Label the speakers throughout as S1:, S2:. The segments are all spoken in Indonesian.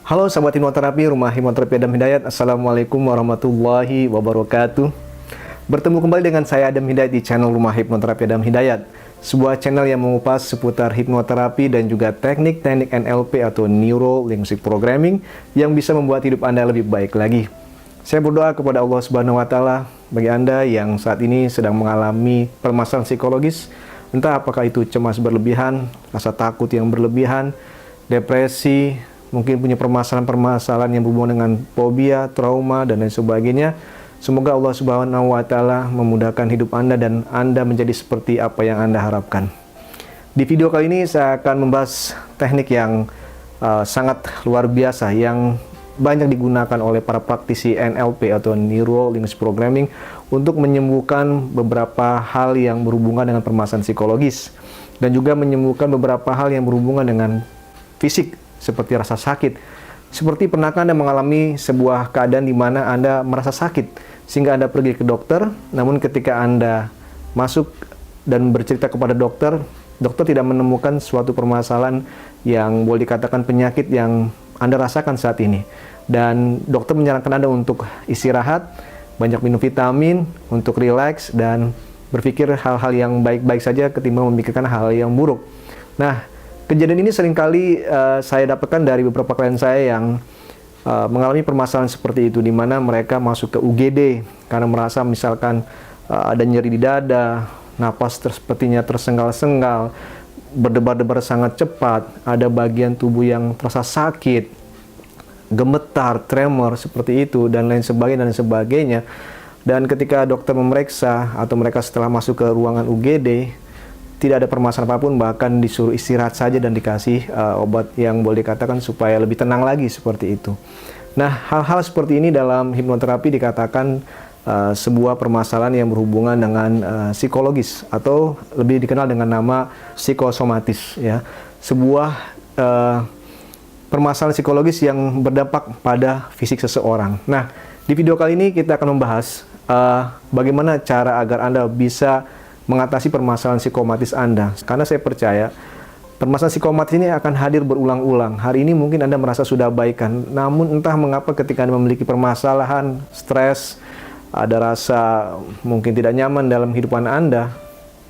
S1: Halo sahabat hipnoterapi, Rumah Hipnoterapi Adam Hidayat. Assalamualaikum warahmatullahi wabarakatuh. Bertemu kembali dengan saya Adam Hidayat di channel Rumah Hipnoterapi Adam Hidayat, sebuah channel yang mengupas seputar hipnoterapi dan juga teknik-teknik NLP atau Neuro Linguistic Programming yang bisa membuat hidup Anda lebih baik lagi. Saya berdoa kepada Allah Subhanahu wa Ta'ala bagi Anda yang saat ini sedang mengalami permasalahan psikologis, entah apakah itu cemas berlebihan, rasa takut yang berlebihan, depresi, mungkin punya permasalahan-permasalahan yang berhubungan dengan fobia, trauma, dan lain sebagainya. Semoga Allah Subhanahu wa Ta'ala memudahkan hidup Anda dan Anda menjadi seperti apa yang Anda harapkan. Di video kali ini saya akan membahas teknik yang sangat luar biasa yang banyak digunakan oleh para praktisi NLP atau Neuro Linguistic Programming untuk menyembuhkan beberapa hal yang berhubungan dengan permasalahan psikologis dan juga menyembuhkan beberapa hal yang berhubungan dengan fisik, seperti rasa sakit. Seperti pernahkah Anda mengalami sebuah keadaan di mana Anda merasa sakit sehingga Anda pergi ke dokter, namun ketika Anda masuk dan bercerita kepada dokter, dokter tidak menemukan suatu permasalahan yang boleh dikatakan penyakit yang Anda rasakan saat ini. Dan dokter menyarankan Anda untuk istirahat, banyak minum vitamin, untuk rileks dan berpikir hal-hal yang baik-baik saja ketimbang memikirkan hal yang buruk. Nah, kejadian ini seringkali saya dapatkan dari beberapa klien saya yang mengalami permasalahan seperti itu, di mana mereka masuk ke UGD karena merasa misalkan ada nyeri di dada, napas sepertinya tersengal-sengal, berdebar-debar sangat cepat, ada bagian tubuh yang terasa sakit, gemetar, tremor seperti itu, dan lain sebagainya. Dan ketika dokter memeriksa atau mereka setelah masuk ke ruangan UGD, tidak ada permasalahan apapun, bahkan disuruh istirahat saja dan dikasih obat yang boleh dikatakan supaya lebih tenang lagi seperti itu. Nah, hal-hal seperti ini dalam hipnoterapi dikatakan sebuah permasalahan yang berhubungan dengan psikologis atau lebih dikenal dengan nama psikosomatis, ya. Sebuah permasalahan psikologis yang berdampak pada fisik seseorang. Nah, di video kali ini kita akan membahas bagaimana cara agar Anda bisa mengatasi permasalahan psikomatis Anda. Karena saya percaya permasalahan psikomatis ini akan hadir berulang-ulang. Hari ini mungkin Anda merasa sudah baikan, namun entah mengapa ketika Anda memiliki permasalahan, stres, ada rasa mungkin tidak nyaman dalam kehidupan Anda,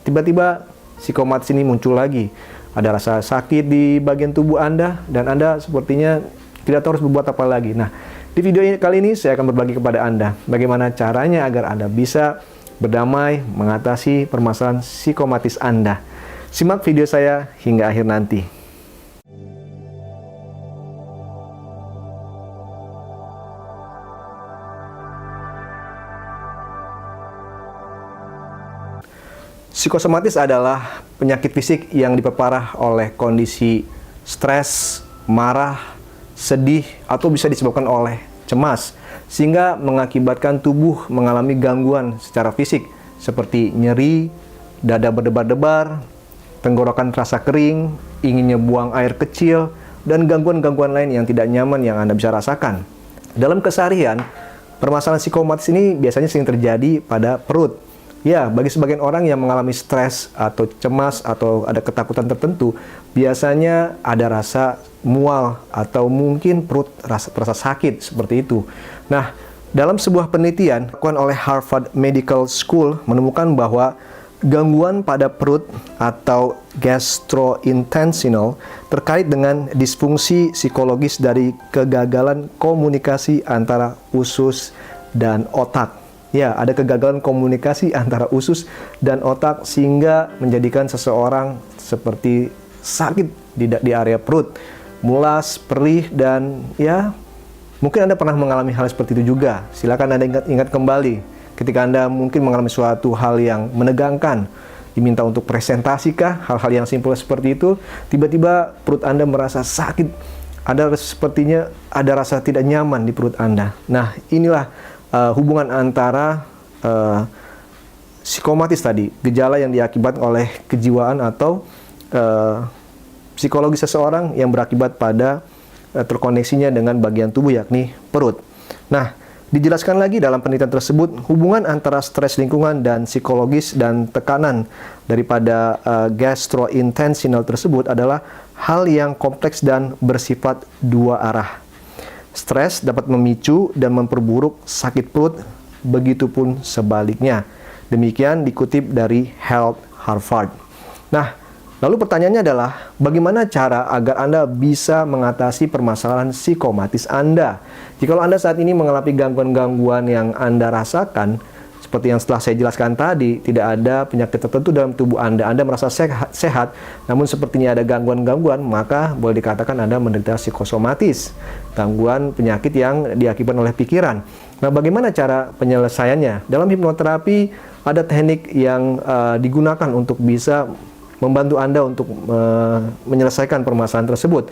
S1: tiba-tiba psikomatis ini muncul lagi. Ada rasa sakit di bagian tubuh Anda dan Anda sepertinya tidak tahu harus berbuat apa lagi. Nah, di video kali ini saya akan berbagi kepada Anda bagaimana caranya agar Anda bisa berdamai mengatasi permasalahan psikomatis Anda. Simak video saya hingga akhir nanti. Psikosomatis adalah penyakit fisik yang diperparah oleh kondisi stres, marah, sedih, atau bisa disebabkan oleh cemas, sehingga mengakibatkan tubuh mengalami gangguan secara fisik seperti nyeri, dada berdebar-debar, tenggorokan terasa kering, inginnya buang air kecil, dan gangguan-gangguan lain yang tidak nyaman yang Anda bisa rasakan. Dalam keseharian, permasalahan psikomatis ini biasanya sering terjadi pada perut. Ya, bagi sebagian orang yang mengalami stres atau cemas atau ada ketakutan tertentu, biasanya ada rasa mual atau mungkin perut terasa sakit seperti itu. Nah, dalam sebuah penelitian dilakukan oleh Harvard Medical School menemukan bahwa gangguan pada perut atau gastrointestinal terkait dengan disfungsi psikologis dari kegagalan komunikasi antara usus dan otak. Ya, ada kegagalan komunikasi antara usus dan otak sehingga menjadikan seseorang seperti sakit di area perut, mulas, perih, dan ya mungkin Anda pernah mengalami hal seperti itu juga. Silakan Anda ingat kembali ketika Anda mungkin mengalami suatu hal yang menegangkan, diminta untuk presentasi kah, hal-hal yang simpel seperti itu, tiba-tiba perut Anda merasa sakit, sepertinya ada rasa tidak nyaman di perut Anda. Nah, inilah hubungan antara psikomatis tadi, gejala yang diakibatkan oleh kejiwaan atau psikologi seseorang yang berakibat pada terkoneksinya dengan bagian tubuh yakni perut. Nah, dijelaskan lagi dalam penelitian tersebut, hubungan antara stres lingkungan dan psikologis dan tekanan daripada gastrointestinal tersebut adalah hal yang kompleks dan bersifat dua arah. Stres dapat memicu dan memperburuk sakit perut, begitupun sebaliknya. Demikian dikutip dari Health Harvard. Nah, lalu pertanyaannya adalah, bagaimana cara agar Anda bisa mengatasi permasalahan psikomatis Anda? Jikalau Anda saat ini mengalami gangguan-gangguan yang Anda rasakan, seperti yang setelah saya jelaskan tadi, tidak ada penyakit tertentu dalam tubuh Anda merasa sehat, namun sepertinya ada gangguan-gangguan, maka boleh dikatakan Anda menderita psikosomatis, gangguan penyakit yang diakibatkan oleh pikiran. Nah, bagaimana cara penyelesaiannya? Dalam hipnoterapi, ada teknik yang digunakan untuk bisa membantu Anda untuk menyelesaikan permasalahan tersebut,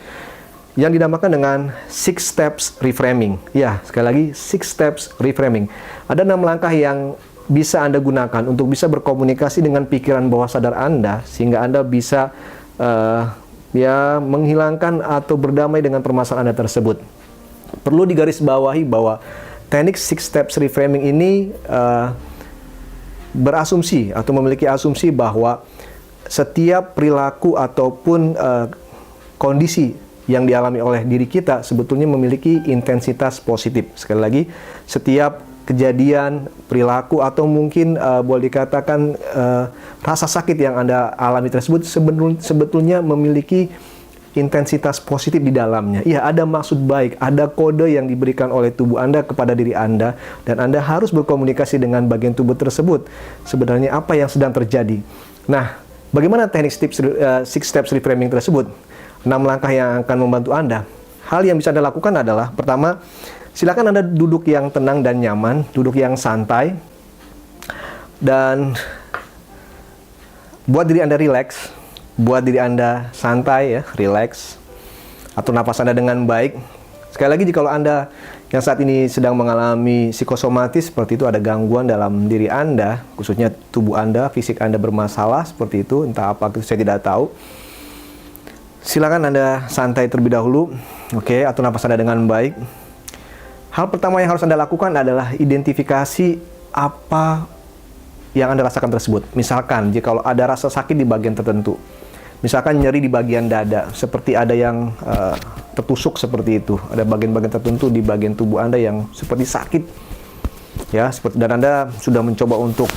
S1: yang dinamakan dengan 6 steps reframing. Ya, sekali lagi 6 steps reframing. Ada 6 langkah yang bisa Anda gunakan untuk bisa berkomunikasi dengan pikiran bawah sadar Anda, sehingga Anda bisa menghilangkan atau berdamai dengan permasalahan Anda tersebut. Perlu digarisbawahi bahwa teknik 6 steps reframing ini berasumsi atau memiliki asumsi bahwa setiap perilaku ataupun kondisi yang dialami oleh diri kita sebetulnya memiliki intensitas positif. Sekali lagi, setiap kejadian, perilaku, atau mungkin boleh dikatakan rasa sakit yang Anda alami tersebut sebetulnya memiliki intensitas positif di dalamnya. Iya, ada maksud baik, ada kode yang diberikan oleh tubuh Anda kepada diri Anda, dan Anda harus berkomunikasi dengan bagian tubuh tersebut. Sebenarnya apa yang sedang terjadi? Nah, bagaimana teknik 6 steps reframing tersebut? 6 langkah yang akan membantu Anda. Hal yang bisa Anda lakukan adalah, pertama, silakan Anda duduk yang tenang dan nyaman, duduk yang santai, dan buat diri Anda rileks, buat diri Anda santai ya, rileks, atur napas Anda dengan baik. Sekali lagi, jika Anda yang saat ini sedang mengalami psikosomatis seperti itu, ada gangguan dalam diri Anda, khususnya tubuh Anda, fisik Anda bermasalah seperti itu, entah apa itu saya tidak tahu. Silakan Anda santai terlebih dahulu. Oke, atur napas Anda dengan baik. Hal pertama yang harus Anda lakukan adalah identifikasi apa yang Anda rasakan tersebut. Misalkan, jika ada rasa sakit di bagian tertentu, misalkan nyeri di bagian dada, seperti ada yang tertusuk seperti itu, ada bagian-bagian tertentu di bagian tubuh Anda yang seperti sakit, ya, dan Anda sudah mencoba untuk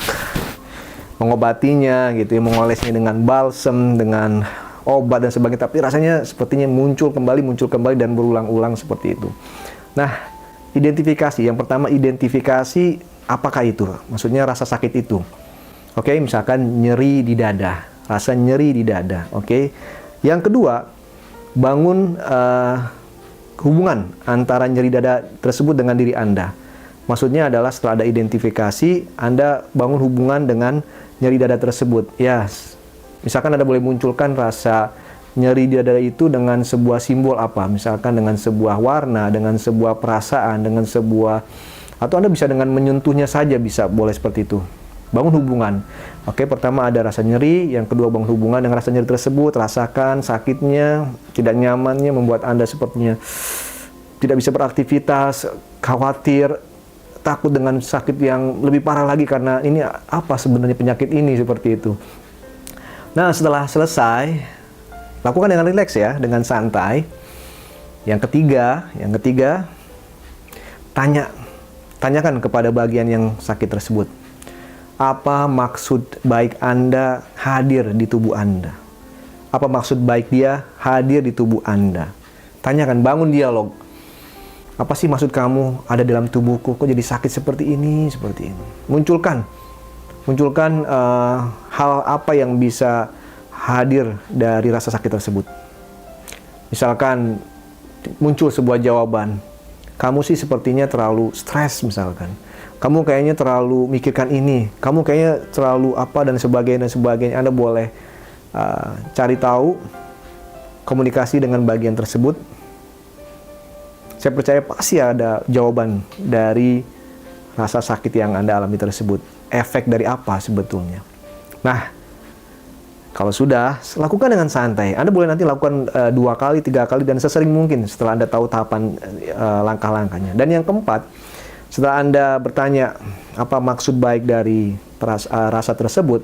S1: mengobatinya, gitu ya, mengolesnya dengan balsem, dengan obat dan sebagainya, tapi rasanya sepertinya muncul kembali dan berulang-ulang seperti itu. Nah, identifikasi. Yang pertama, identifikasi apakah itu? Maksudnya rasa sakit itu. Oke, misalkan nyeri di dada, rasa nyeri di dada. Oke. Yang kedua, bangun hubungan antara nyeri dada tersebut dengan diri Anda. Maksudnya adalah setelah ada identifikasi, Anda bangun hubungan dengan nyeri dada tersebut. Ya, misalkan Anda boleh munculkan rasa nyeri di dada itu dengan sebuah simbol apa, misalkan dengan sebuah warna, dengan sebuah perasaan, dengan sebuah, atau Anda bisa dengan menyentuhnya saja, bisa, boleh seperti itu. Bangun hubungan. Oke, pertama ada rasa nyeri, yang kedua bangun hubungan dengan rasa nyeri tersebut, rasakan sakitnya, tidak nyamannya, membuat Anda sepertinya tidak bisa beraktivitas, khawatir, takut dengan sakit yang lebih parah lagi karena ini apa sebenarnya penyakit ini, seperti itu. Nah, setelah selesai, lakukan dengan rileks ya, dengan santai. Yang ketiga, tanyakan kepada bagian yang sakit tersebut. Apa maksud baik Anda hadir di tubuh Anda? Apa maksud baik dia hadir di tubuh Anda? Tanyakan, bangun dialog. Apa sih maksud kamu ada dalam tubuhku? Kok jadi sakit seperti ini, seperti ini? Munculkan hal apa yang bisa hadir dari rasa sakit tersebut. Misalkan muncul sebuah jawaban, kamu sih sepertinya terlalu stres misalkan. Kamu kayaknya terlalu mikirkan ini, kamu kayaknya terlalu apa dan sebagainya. Anda boleh cari tahu, komunikasi dengan bagian tersebut. Saya percaya pasti ada jawaban dari rasa sakit yang Anda alami tersebut. Efek dari apa sebetulnya. Nah, kalau sudah, lakukan dengan santai. Anda boleh nanti lakukan 2 kali, 3 kali, dan sesering mungkin setelah Anda tahu tahapan langkah-langkahnya. Dan yang keempat, setelah Anda bertanya apa maksud baik dari rasa tersebut,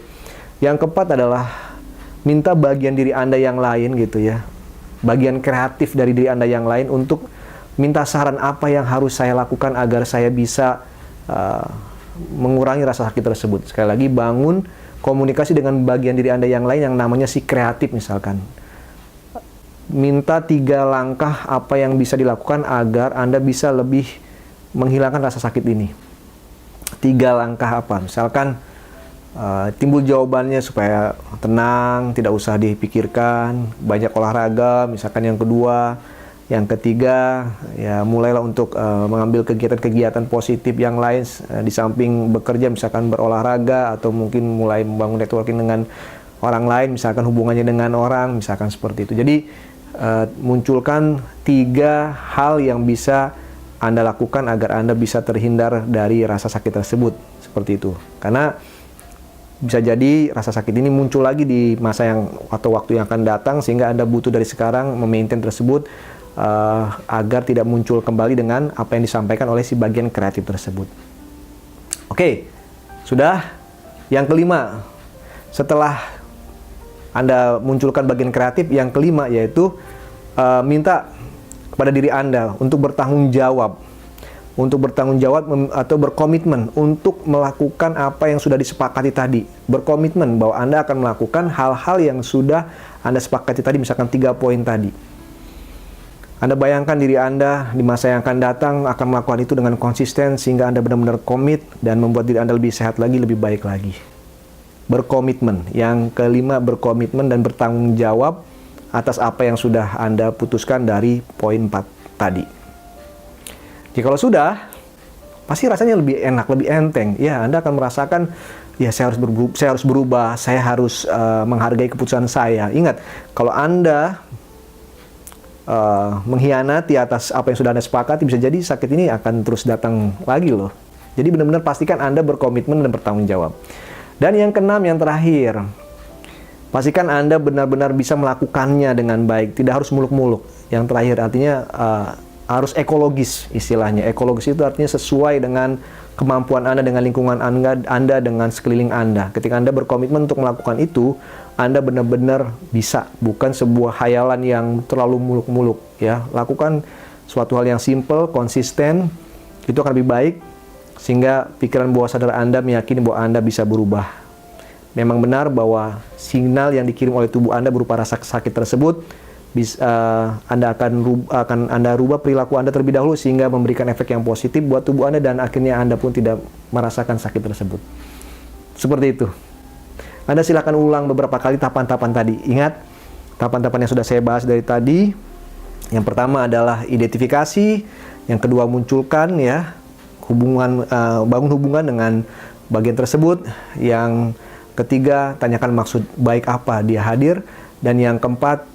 S1: yang keempat adalah minta bagian diri Anda yang lain, gitu ya, bagian kreatif dari diri Anda yang lain untuk minta saran apa yang harus saya lakukan agar saya bisa mengurangi rasa sakit tersebut. Sekali lagi, bangun komunikasi dengan bagian diri Anda yang lain yang namanya si kreatif misalkan. Minta 3 langkah apa yang bisa dilakukan agar Anda bisa lebih menghilangkan rasa sakit ini. 3 langkah apa? Misalkan timbul jawabannya supaya tenang, tidak usah dipikirkan, banyak olahraga, misalkan yang kedua. Yang ketiga, ya mulailah untuk mengambil kegiatan-kegiatan positif yang lain di samping bekerja, misalkan berolahraga atau mungkin mulai membangun networking dengan orang lain, misalkan hubungannya dengan orang, misalkan seperti itu. Jadi munculkan 3 hal yang bisa Anda lakukan agar Anda bisa terhindar dari rasa sakit tersebut, seperti itu. Karena bisa jadi rasa sakit ini muncul lagi di masa yang atau waktu yang akan datang, sehingga Anda butuh dari sekarang memaintain tersebut agar tidak muncul kembali dengan apa yang disampaikan oleh si bagian kreatif tersebut. Oke, sudah. Yang kelima, setelah Anda munculkan bagian kreatif, yang kelima yaitu minta kepada diri Anda untuk bertanggung jawab. Untuk bertanggung jawab atau berkomitmen untuk melakukan apa yang sudah disepakati tadi. Berkomitmen bahwa Anda akan melakukan hal-hal yang sudah Anda sepakati tadi, misalkan 3 poin tadi. Anda bayangkan diri Anda di masa yang akan datang akan melakukan itu dengan konsisten sehingga Anda benar-benar komit dan membuat diri Anda lebih sehat lagi, lebih baik lagi. Berkomitmen. Yang kelima, berkomitmen dan bertanggung jawab atas apa yang sudah Anda putuskan dari poin 4 tadi. Jika kalau sudah, pasti rasanya lebih enak, lebih enteng. Ya, Anda akan merasakan, ya saya harus berubah, saya harus menghargai keputusan saya. Ingat, kalau Anda mengkhianati atas apa yang sudah Anda sepakati, bisa jadi sakit ini akan terus datang lagi loh. Jadi benar-benar pastikan Anda berkomitmen dan bertanggung jawab. Dan yang keenam, yang terakhir, pastikan Anda benar-benar bisa melakukannya dengan baik, tidak harus muluk-muluk. Yang terakhir artinya harus ekologis istilahnya. Ekologis itu artinya sesuai dengan kemampuan Anda, dengan lingkungan Anda, dengan sekeliling Anda. Ketika Anda berkomitmen untuk melakukan itu, Anda benar-benar bisa, bukan sebuah hayalan yang terlalu muluk-muluk. Ya, lakukan suatu hal yang simple, konsisten, itu akan lebih baik, sehingga pikiran bawah sadar Anda meyakini bahwa Anda bisa berubah. Memang benar bahwa sinyal yang dikirim oleh tubuh Anda berupa rasa sakit tersebut, Anda akan rubah perilaku Anda terlebih dahulu sehingga memberikan efek yang positif buat tubuh Anda dan akhirnya Anda pun tidak merasakan sakit tersebut. Seperti itu. Anda silakan ulang beberapa kali tahapan-tahapan tadi. Ingat, tahapan-tahapan yang sudah saya bahas dari tadi. Yang pertama adalah identifikasi, yang kedua munculkan ya bangun hubungan dengan bagian tersebut, yang ketiga tanyakan maksud baik apa dia hadir, dan yang keempat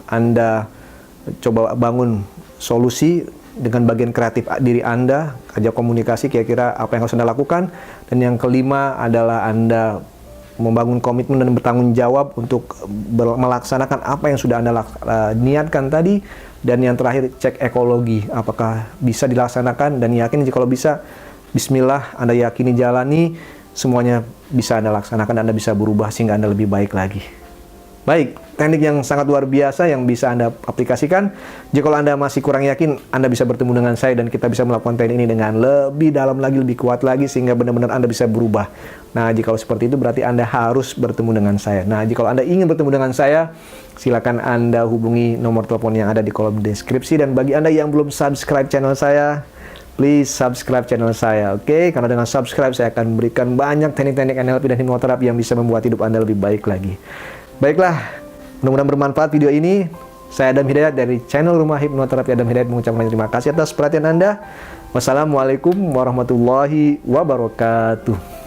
S1: Anda coba bangun solusi dengan bagian kreatif diri Anda, ajak komunikasi kira-kira apa yang harus Anda lakukan, dan yang kelima adalah Anda membangun komitmen dan bertanggung jawab untuk melaksanakan apa yang sudah Anda niatkan tadi. Dan yang terakhir, cek ekologi, apakah bisa dilaksanakan, dan yakin jika kalau bisa, bismillah, Anda yakini jalani, semuanya bisa Anda laksanakan, Anda bisa berubah sehingga Anda lebih baik lagi. Baik, teknik yang sangat luar biasa yang bisa Anda aplikasikan. Jika Anda masih kurang yakin, Anda bisa bertemu dengan saya dan kita bisa melakukan teknik ini dengan lebih dalam lagi, lebih kuat lagi, sehingga benar-benar Anda bisa berubah. Nah, jika seperti itu berarti Anda harus bertemu dengan saya. Nah, jika Anda ingin bertemu dengan saya, silakan Anda hubungi nomor telepon yang ada di kolom deskripsi. Dan bagi Anda yang belum subscribe channel saya, please subscribe channel saya, oke? Karena dengan subscribe saya akan memberikan banyak teknik-teknik NLP dan hipnoterapi yang bisa membuat hidup Anda lebih baik lagi. Baiklah, mudah-mudahan bermanfaat video ini. Saya Adam Hidayat dari channel Rumah Hipnoterapi Adam Hidayat mengucapkan terima kasih atas perhatian Anda. Wassalamualaikum warahmatullahi wabarakatuh.